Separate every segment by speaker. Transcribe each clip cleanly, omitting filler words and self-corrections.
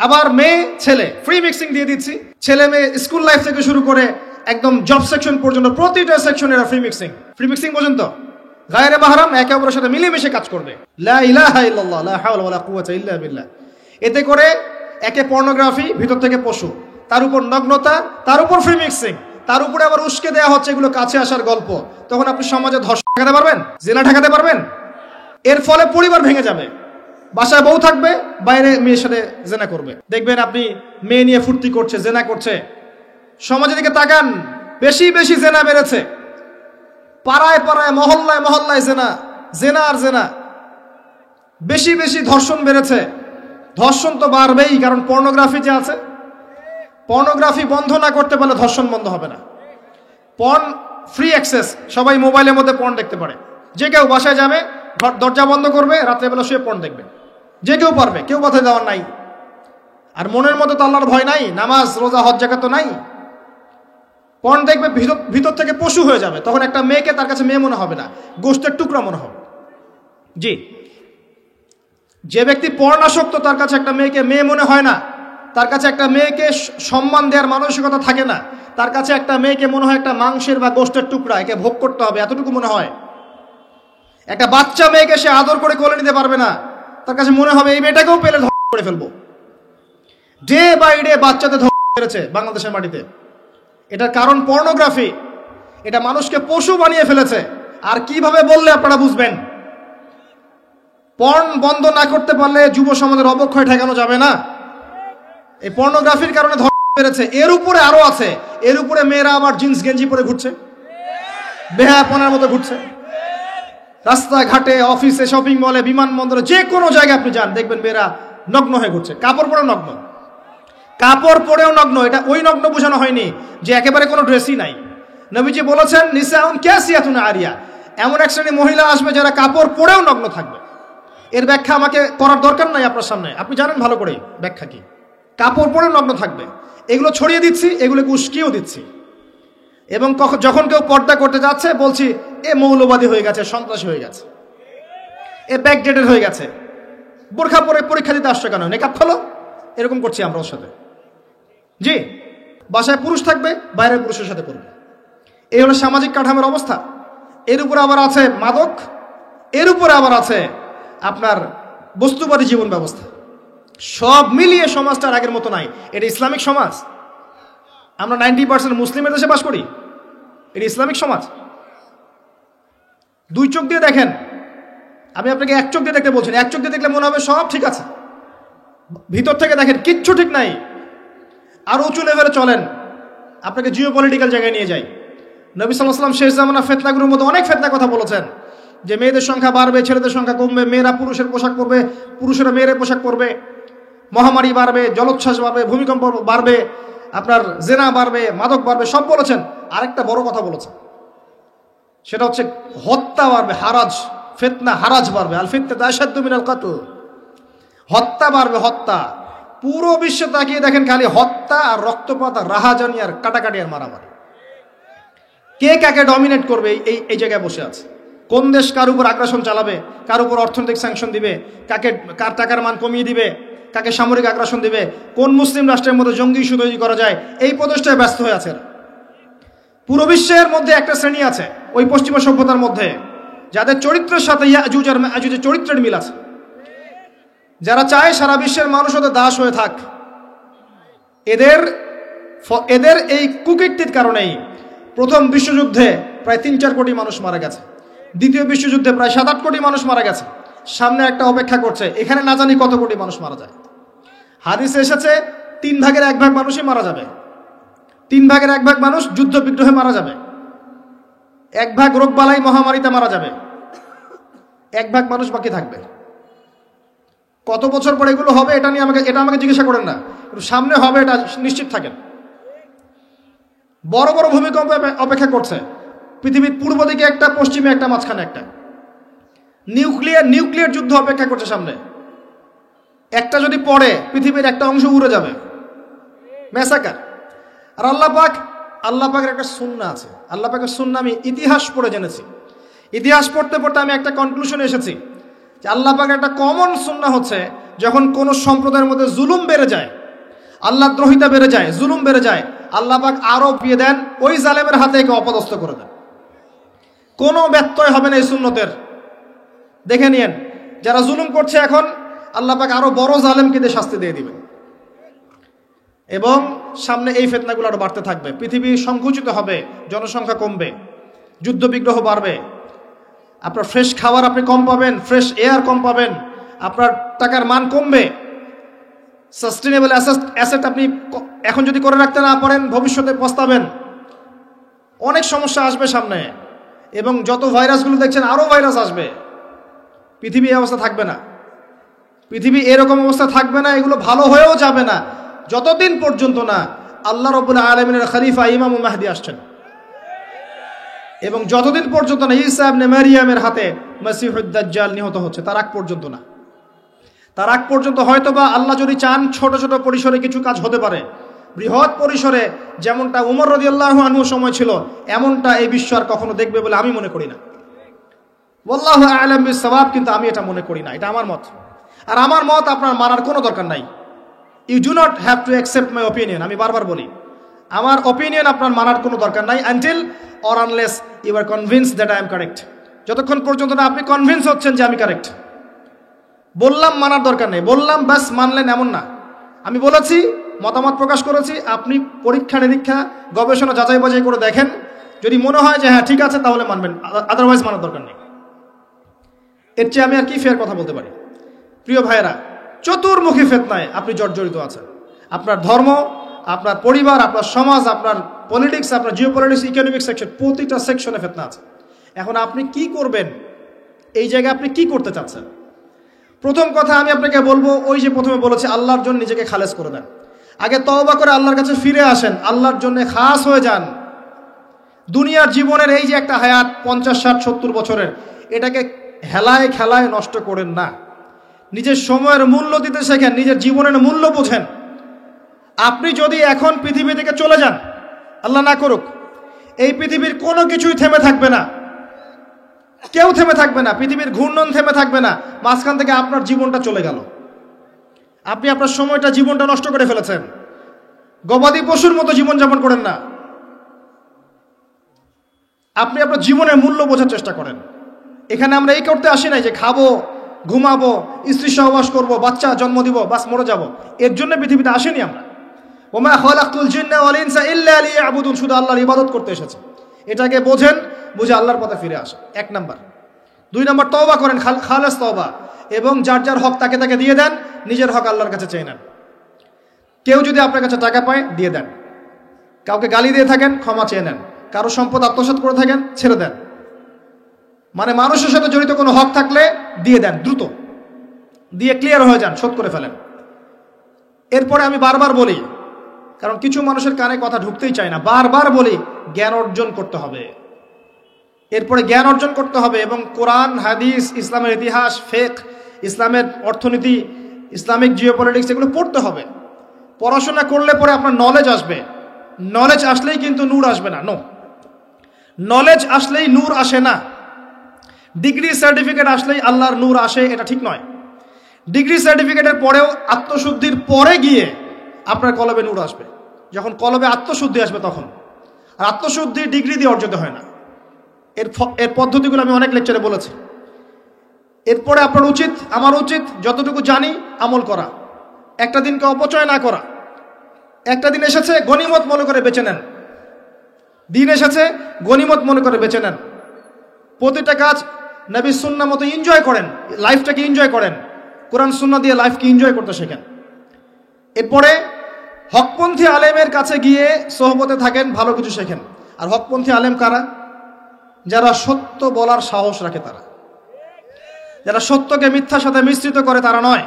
Speaker 1: আবার মেয়ে ছেলে ফ্রি মিক্সিং দিয়ে দিচ্ছি। ছেলে মেয়ে স্কুল লাইফ থেকে শুরু করে একদম জব সেকশন পর্যন্ত প্রতিটা সেকশনে ফ্রি মিক্সিং পর্যন্ত গায়রে মাহরাম একে অপরের সাথে মিলেমিশে কাজ করবে। লা ইলাহা ইল্লাল্লাহ লা হাওলা ওয়ালা কুওয়াতা ইল্লা বিল্লাহ। এতে করে একে পর্নোগ্রাফি, ভিতর থেকে পশু, তার উপর নগ্নতা, তার উপর ফ্রি মিক্সিং, তার উপরে আবার উস্কে দেওয়া হচ্ছে এগুলো কাছে আসার গল্প। তখন আপনি সমাজে ধর্ষণ ঠেকাতে পারবেন? জিনা ঠেকাতে পারবেন? এর ফলে পরিবার ভেঙে যাবে। বাসায় বউ থাকবে, বাইরে মেয়ের সাথে জেনা করবে। দেখবেন আপনি মেয়ে নিয়ে ফুর্তি করছে, জেনা করছে। সমাজের দিকে তাকান, বেশি বেশি জেনা বেড়েছে। পাড়ায় পাড়ায়, মহল্লায় মহল্লায় জেনা আর জেনা। বেশি বেশি ধর্ষণ বেড়েছে। ধর্ষণ তো বাড়বেই, কারণ পর্নোগ্রাফি যে আছে। পর্নোগ্রাফি বন্ধ না করতে পারলে ধর্ষণ বন্ধ হবে না। পর্ন ফ্রি অ্যাক্সেস, সবাই মোবাইলের মধ্যে পর্ন দেখতে পারে। যে কেউ বাসায় যাবে, দরজা বন্ধ করবে, রাত্রেবেলা শুয়ে পর্ন দেখবে। যে কেউ পারবে, কেউ বাধা দেওয়ার নাই। আর মনের মধ্যে তো আল্লাহর ভয় নাই, নামাজ রোজা হজ যাকাত তো নাই। পর্ন দেখবে, ভিতর থেকে পশু হয়ে যাবে। তখন একটা মেয়েকে তার কাছে মেয়ে মনে হবে না, গোশতের টুকরা মনে হবে। জি, যে ব্যক্তি পর্নাসক্ত তার কাছে একটা মেয়েকে মেয়ে মনে হয় না, তার কাছে একটা মেয়েকে সম্মান দেওয়ার মানসিকতা থাকে না। তার কাছে একটা মেয়েকে মনে হয় একটা মাংসের বা গোশতের টুকরা, একে ভোগ করতে হবে, এতটুকু মনে হয়। একটা বাচ্চা মেয়েকে সে আদর করে কোলে নিতে পারবে না, তার কাছে মনে হবে এই মেয়েটাকেও পেলে ধ্বংস করে ফেলবো। ডে বাই ডে বাচ্চাদের ধ্বংস করেছে বাংলাদেশের মাটিতে। এটার কারণ পর্নোগ্রাফি। এটা মানুষকে পশু বানিয়ে ফেলেছে। আর কিভাবে বললে আপনারা বুঝবেন? পর্ন বন্ধ না করতে পারলে যুব সমাজের অবক্ষয় ঠেকানো যাবে না। এই পর্নোগ্রাফির কারণে ধ্বংস বেড়েছে। এর উপরে আরো আছে। এর উপরে মেয়েরা আবার জিন্স গেঞ্জি পরে ঘুরছে, বেহায়াপনার মতো ঘুরছে। রাস্তাঘাটে, অফিসে, শপিং মলে, বিমানবন্দরে, যে কোনো জায়গায় আপনি যান, দেখবেন মেয়েরা নগ্ন হয়ে ঘুরছে। কাপড় পরেও নগ্ন, কাপড় পরেও নগ্ন। এটা ওই নগ্ন বোঝানো হয়নি যে একেবারে কোনো ড্রেসই নাই। নবীজি বলেছেন নিসাউন কাসিয়াতুন আরিয়া, এমন এক শ্রেণী মহিলা আসবে যারা কাপড় পরেও নগ্ন থাকবে। এর ব্যাখ্যা আমাকে করার দরকার নাই আপনার সামনে, আপনি জানেন ভালো করে ব্যাখ্যা কি। কাপড় পরেও নগ্ন থাকবে। এগুলো ছড়িয়ে দিচ্ছি, এগুলোকে উস্কিয়েও দিচ্ছি। এবং যখন কেউ পর্দা করতে যাচ্ছে বলছি এ মৌলবাদী হয়ে গেছে, সন্ত্রাসী হয়ে গেছে, এ ব্যাকডেটেড হয়ে গেছে, বোরখা পরে পরীক্ষা দিতে আসছে কেন, নেকাব খোলো। এরকম করছি আমরা ওর সাথে। জি, বাসায় পুরুষ থাকবে, বাইরে পুরুষের সাথে করবে। এই হলো সামাজিক কাঠামোর অবস্থা। এর উপরে আবার আছে মাদক, এর উপরে আবার আছে আপনার বস্তুবাদী জীবন ব্যবস্থা। সব মিলিয়ে সমাজটা আগের মতো নাই। এটা ইসলামিক সমাজ। আমরা 90% মুসলিমের দেশে বাস করি। এটা ইসলামিক সমাজ। দুই চোখ দিয়ে দেখেন, আমি আপনাকে এক চোখ দিয়ে দেখতে বলছেন। এক চোখ দিয়ে দেখলে মনে হবে সব ঠিক আছে, ভিতর থেকে দেখেন কিচ্ছু ঠিক নাই। আর উঁচু লেভেলে চলেন, আপনাকে জিও পলিটিক্যাল জায়গায় নিয়ে যাই। নবী সাল্লাল্লাহু আলাইহি ওয়াসাল্লাম শেষ জামানা ফিতনাগুলোর মধ্যে অনেক ফিতনা কথা বলেছেন, যে মেয়েদের সংখ্যা বাড়বে, ছেলেদের সংখ্যা কমবে, মেয়েরা পুরুষের পোশাক পরবে, পুরুষেরা মেয়ের পোশাক পরবে, মহামারী বাড়বে, জলোচ্ছ্বাস বাড়বে, ভূমিকম্প বাড়বে, আপনার জেনা বাড়বে, মাদক বাড়বে, সব বলেছেন। আরেকটা বড় কথা বলেছেন, সেটা হচ্ছে হত্যা বাড়বে, হারাজ, ফিতনা হারাজ বাড়বে। আল ফিতনাতু আশাদ্দু মিনাল কতল, হত্যা বাড়বে, হত্যা। পুরো বিশ্ব তাকিয়ে দেখেন খালি হত্যা আর রক্তপাত আর রাহাজানি আর কাটাকাটি আর মারামারি। কে কাকে ডমিনেট করবে এই জায়গায় বসে আছে। কোন দেশ কার উপর আগ্রাসন চালাবে, কার উপর অর্থনৈতিক স্যাংশন দিবে, কার টাকার মান কমিয়ে দিবে, কাকে সামরিক আগ্রাসন দিবে, কোন মুসলিম রাষ্ট্রের মধ্যে জঙ্গি ইস্যু তৈরি করা যায়, এই প্রচেষ্টায় ব্যস্ত হয়ে আছে। পুরো বিশ্বের মধ্যে একটা শ্রেণী আছে ওই পশ্চিমা সভ্যতার মধ্যে, যাদের চরিত্রের সাথে ইয়াজুজ আর মাজুজের চরিত্রের মিল আছে, যারা চায় সারা বিশ্বের মানুষ ওদের দাস হয়ে থাক। এদের এই কুকীর্তির কারণেই প্রথম বিশ্বযুদ্ধে প্রায় 3-4 কোটি মানুষ মারা গেছে, দ্বিতীয় বিশ্বযুদ্ধে প্রায় 7-8 কোটি মানুষ মারা গেছে। সামনে একটা অপেক্ষা করছে, এখানে না জানি কত কোটি মানুষ মারা যায়। হাদিসে এসেছে 3 ভাগের 1 ভাগ মানুষই মারা যাবে। 3 ভাগের 1 ভাগ মানুষ যুদ্ধ বিগ্রহে মারা যাবে, 1 ভাগ রোগ বালাই মহামারীতে মারা যাবে, 1 ভাগ মানুষ বাকি থাকবে। কত বছর পরে এগুলো হবে এটা আমাকে জিজ্ঞাসা করেন না, কিন্তু সামনে হবে এটা নিশ্চিত থাকেন। বড় বড় ভূমিকম্প অপেক্ষা করছে পৃথিবীর পূর্ব দিকে একটা, পশ্চিমে একটা, মাঝখানে একটা। নিউক্লিয়ার যুদ্ধ অপেক্ষা করছে সামনে। একটা যদি পড়ে পৃথিবীর একটা অংশ উড়ে যাবে, ম্যাসাকার। আর আল্লাহ পাকের একটা সুন্নাহ আছে। আল্লাহ পাকের সুন্নাহ আমি ইতিহাস পড়ে জেনেছি। ইতিহাস পড়তে পড়তে আমি একটা কনক্লুশনে এসেছি যে আল্লাহ পাকের একটা কমন সুন্নাহ হচ্ছে যখন কোনো সম্প্রদায়ের মধ্যে জুলুম বেড়ে যায়, আল্লাহ দ্রোহিতা বেড়ে যায়, জুলুম বেড়ে যায়, আল্লাহ পাক আরো দিয়ে দেন ওই জালেমের হাতে একে অপদস্থ করে দেন। কোনো ব্যত্যয় হবে না এই সুন্নতের। দেখে নিয়েন যারা জুলুম করছে এখন আল্লাহ পাক আরো বড় জালেমকে দিয়ে শাস্তি দিয়ে দিবেন। এবং সামনে এই ফিতনাগুলো আরো বাড়তে থাকবে, পৃথিবী সংকুচিত হবে, জনসংখ্যা কমবে, যুদ্ধ বিগ্রহ বাড়বে, আপনার ফ্রেশ খাবার আপনি কম পাবেন, ফ্রেশ এয়ার কম পাবেন, আপনার টাকার মান কমবে, সাস্টেনেবল অ্যাসেট আপনি এখন যদি করে রাখতে না পারেন ভবিষ্যতে পস্তাবেন, অনেক সমস্যা আসবে সামনে। এবং যত ভাইরাসগুলো দেখছেন আরো ভাইরাস আসবে। পৃথিবী এই অবস্থা থাকবে না, পৃথিবী এরকম অবস্থা থাকবে না, এগুলো ভালো হয়েও যাবে না যতদিন পর্যন্ত না আল্লাহ রাব্বুল আলামিনের খলিফা ইমাম মাহদি আসছেন, এবং যতদিন পর্যন্ত না ঈসা ইবনে মারইয়ামের হাতে মসিহুদ দাজ্জাল নিহত হচ্ছে, তার আগ পর্যন্ত না। তার আগ পর্যন্ত হয়তোবা আল্লাহ যদি চান ছোট ছোট পরিসরে কিছু কাজ হতে পারে, বৃহৎ পরিসরে যেমনটা উমর রাদিয়াল্লাহু আনহু সময় ছিল এমনটা এই বিশ্ব আর কখনো দেখবে বলে আমি মনে করি না। ওয়াল্লাহু আ'লাম বিস-সাওয়াব, কিন্তু আমি এটা মনে করি না, এটা আমার মত। আর আমার মত আপনার মানার কোনো দরকার নাই। You do not have to accept my opinion. আমি বারবার বলি আমার ওপিনিয়ন আপনার মানার কোনো দরকার নাই until or unless you are convinced that I am correct. যতক্ষণ পর্যন্ত না আপনি কনভিন্স হচ্ছেন যে আমি কারেক্ট। বললাম মানার দরকার নেই, বললাম ব্যাস মানলেন এমন না। আমি বলেছি, মতামত প্রকাশ করেছি, আপনি পরীক্ষা নিরীক্ষা গবেষণা যাচাই বাছাই করে দেখেন, যদি মনে হয় যে হ্যাঁ ঠিক আছে তাহলে মানবেন, আদারওয়াইজ মানার দরকার নেই। এর চেয়ে আমি আর কি ফের কথা বলতে পারি? প্রিয় ভাইয়েরা, চতুর্মুখী ফিতনায় আপনি জর্জরিত আছেন। আপনার ধর্ম, আপনার পরিবার, আপনার সমাজ, আপনার পলিটিক্স, আপনার জিওপলিটিক্স, ইকোনমিক সেকশন, প্রতিটা সেকশনে ফিতনা আছে। এখন আপনি কি করবেন? এই জায়গায় আপনি কি করতে চাচ্ছেন? প্রথম কথা আমি আপনাকে বলবো, ওই যে প্রথমে বলেছি আল্লাহর জন্য নিজেকে খালেস করে দেন। আগে তওবা করে আল্লাহর কাছে ফিরে আসেন, আল্লাহর জন্য খাস হয়ে যান। দুনিয়ার জীবনের এই যে একটা হায়াত 50, 60, 70 বছরের, এটাকে হেলায় খেলায় নষ্ট করেন না। নিজের সময়ের মূল্য দিতে শেখেন, নিজের জীবনের মূল্য বোঝেন। আপনি যদি এখন পৃথিবী থেকে চলে যান, আল্লাহ না করুক, এই পৃথিবীর কোনো কিছুই থেমে থাকবে না, কেউ থেমে থাকবে না, পৃথিবীর ঘূর্ণন থেমে থাকবে না। মাঝখান থেকে আপনার জীবনটা চলে গেল, আপনি আপনার সময়টা, জীবনটা নষ্ট করে ফেলেছেন। গবাদি পশুর মতো জীবনযাপন করেন না, আপনি আপনার জীবনের মূল্য বোঝার চেষ্টা করেন। এখানে আমরা এই করতে আসি নাই যে খাবো, ঘুমাবো, স্ত্রী সহবাস করবো, বাচ্চা জন্ম দিব, বাস মরে যাব। এর জন্য পৃথিবীতে আসেনি আমরা। ওমা খালাকতুল জিন্না ওয়াল ইনসা ইল্লা লিয়াবুদুন, শুধু আল্লাহর ইবাদত করতে এসেছে। এটাকে বোঝেন, বুঝে আল্লাহর পথে ফিরে আসেন, 1 নাম্বার। 2 নাম্বার, তওবা করেন, খালেস তওবা, এবং যার যার হক তাকে তাকে দিয়ে দেন, নিজের হক আল্লাহর কাছে চেয়ে নেন। কেউ যদি আপনার কাছে টাকা পায় দিয়ে দেন, কাউকে গালি দিয়ে থাকেন ক্ষমা চেয়ে নেন, কারো সম্পদ আত্মসাৎ করে থাকেন ছেড়ে দেন। মানে মানুষের সাথে জড়িত কোনো হক থাকলে দিয়ে দেন, দ্রুত দিয়ে ক্লিয়ার হয়ে যান, শোধ করে ফেলেন। এরপরে আমি বারবার বলি, কারণ কিছু মানুষের কানে কথা ঢুকতেই চায় না, বারবার বলি জ্ঞান অর্জন করতে হবে। এরপরে জ্ঞান অর্জন করতে হবে এবং কোরআন, হাদিস, ইসলামের ইতিহাস, ফিকহ, ইসলামের অর্থনীতি, ইসলামিক জিওপলিটিক্স, এগুলো পড়তে হবে। পড়াশোনা করলে পরে আপনার নলেজ আসবে। নলেজ আসলেই কিন্তু নূর আসবে না, নো। নলেজ আসলেই নূর আসে না। ডিগ্রি সার্টিফিকেট আসলেই আল্লাহর নূর আসে, এটা ঠিক নয়। ডিগ্রি সার্টিফিকেটের পরেও আত্মশুদ্ধির পরে গিয়ে আপনার কলবে নূর আসবে, যখন কলবে আত্মশুদ্ধি আসবে তখন। আর আত্মশুদ্ধি ডিগ্রি দিয়ে অর্জিত হয় না। এর পদ্ধতিগুলো আমি অনেক লেকচারে বলেছি। এরপরে আপনার উচিত, আমার উচিত, যতটুকু জানি আমল করা, একটা দিনকে অপচয় না করা। একটা দিন এসেছে গনিমত মনে করে বেঁচে নেন, দিন এসেছে গনিমত মনে করে বেঁচে নেন। প্রতিটা কাজ নবী সুন্নাহ মতো এনজয় করেন, লাইফটাকে এনজয় করেন, কোরআন সুন্নাহ দিয়ে লাইফকে এনজয় করতে শেখেন। এরপরে হকপন্থী আলেমের কাছে গিয়ে সোহবতে থাকেন, ভালো কিছু শেখেন। আর হকপন্থী আলেম কারা? যারা সত্য বলার সাহস রাখে, তারা। যারা সত্যকে মিথ্যার সাথে মিশ্রিত করে তারা নয়।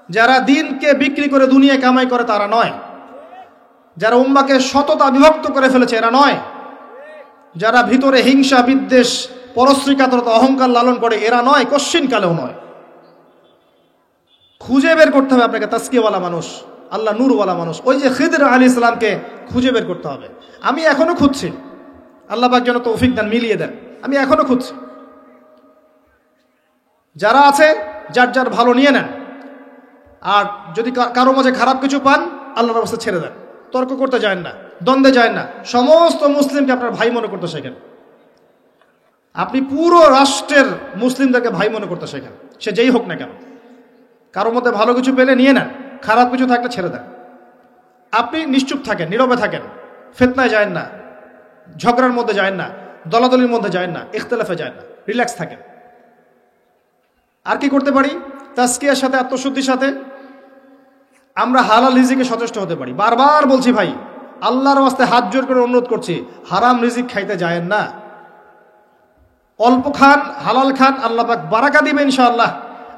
Speaker 1: যারা দিনকে বিক্রি করে দুনিয়া কামাই করে তারা নয়। যারা উম্মাকে সততা বিভক্ত করে ফেলেছে এরা নয়। যারা ভিতরে হিংসা, বিদ্বেষ, পরশ্রীকাতরতা, অহংকার লালন করে এরা নয়, কশ্চিন কালেও নয়। খুঁজে বের করতে হবে আপনাকে তাসকিয়াওয়ালা মানুষ, আল্লাহ নূরওয়ালা মানুষ। ওই যে খিদর আলাইহিস সালামকে খুঁজে বের করতে হবে। আমি এখনো খুঁজছি, আল্লাহ পাক যেন তৌফিক দান, মিলিয়ে দেন। আমি এখনো খুঁজছি। যারা আছে যার যার ভালো নিয়ে নেন, আর যদি কারো মাঝে খারাপ কিছু পান আল্লাহর রাস্তায় ছেড়ে দেন। তর্ক করতে যায় না, দ্বন্দ্বে যায় না, সমস্ত মুসলিমকে আপনার ভাই মনে করতে শেখেন। আপনি পুরো রাষ্ট্রের মুসলিমদেরকে ভাই মনে করতে শেখেন, সে যেই হোক না কেন। কারোর মধ্যে ভালো কিছু পেলে নিয়ে নেন, খারাপ কিছু থাকলে ছেড়ে দেন। আপনি নিশ্চুপ থাকেন, নীরবে থাকেন, ফিতনায় যায় না, ঝগড়ার মধ্যে যায় না, দলাদলির মধ্যে যায় না, ইখতিলাফে যায় না, রিল্যাক্স থাকেন। আর কি করতে পারি? তাজকিয়ার সাথে, আত্মশুদ্ধির সাথে আমরা হালাল রিজিকে সচেষ্ট হতে পারি। বারবার বলছি ভাই, আল্লাহর ওয়াস্তে হাত জোর করে অনুরোধ করছি, হারাম রিজিক খাইতে যায়েন না। অল্প খান, হালাল খান, আল্লাহ পাক বারাকা দিবে ইনশাআল্লাহ।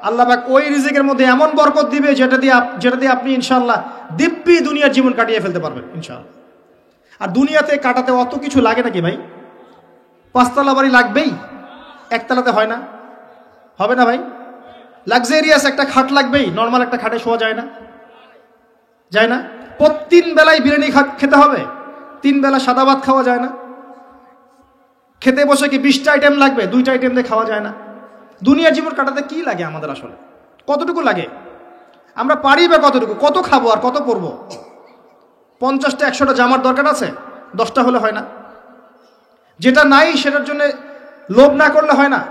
Speaker 1: আল্লাহ পাক ওই রিজিকের মধ্যে এমন বরকত দিবে যেটা দিয়ে আপনি ইনশাআল্লাহ দিব্যি দুনিয়ার জীবন কাটিয়ে ফেলতে পারবেন ইনশাআল্লাহ। আর দুনিয়াতে কাটাতে অত কিছু লাগে নাকি ভাই? 5 তলা বাড়ি লাগবেই, একতলাতে হয় না? হবে না ভাই? লাক্সারিয়াস একটা খাট লাগবেই, নর্মাল একটা খাটে শোয়া যায় না? যায় না? 3 বেলায় বিরিয়ানি খেতে হবে, 3 বেলা সাদা ভাত খাওয়া যায় না? খেতে বসে কি 20টা আইটেম লাগবে? 2টা আইটেম দিয়ে খাওয়া যায় না? দুনিয়ার জীবন কাটাতে কি লাগে আমাদের আসলে? কতটুকু লাগে? আমরা পারি বা কতটুকু? কত খাবো আর কত পরবো? 50টা 100টা জামার দরকার আছে? 10টা হলে হয় না? যেটা নাই সেটার জন্য লোভ না করলে হয় না?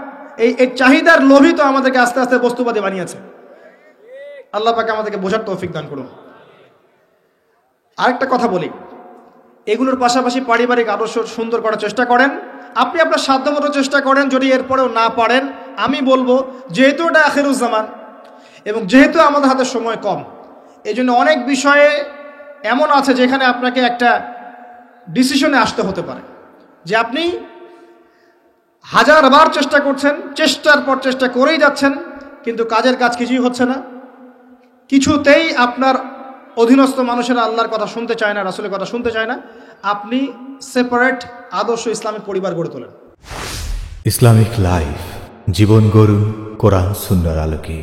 Speaker 1: এই চাহিদার লোভই তো আমাদেরকে আস্তে আস্তে বস্তুবাদী বানিয়েছে। আল্লাহ পাক আমাদেরকে বোঝার তৌফিক দান করুন। আরেকটা কথা বলি, এগুলোর পাশাপাশি পারিবারিক আদর্শ সুন্দর করার চেষ্টা করেন। আপনি আপনার সাধ্যমতো চেষ্টা করেন। যদি এরপরেও না পারেন, আমি বলবো যেহেতু এটা আখিরুজ্জামান এবং যেহেতু আমাদের হাতে সময় কম, এই জন্য অনেক বিষয়ে এমন আছে যেখানে আপনাকে একটা ডিসিশনে আসতে হতে পারে যে আপনি 1000 বার চেষ্টা করছেন, চেষ্টার পর চেষ্টা করেই যাচ্ছেন, কিন্তু কাজের কাজ কিছুই হচ্ছে না। কিছুতেই আপনার অধীনস্থ মানুষেরা আল্লাহর কথা শুনতে চায় না, রাসূলের কথা শুনতে চায় না। আপনি সেপারেট আদর্শ ইসলামিক পরিবার গড়ে তোলেন।
Speaker 2: ইসলামিক লাইফ, জীবন গড়ুন কোরআন সুন্নাহর আলোকে।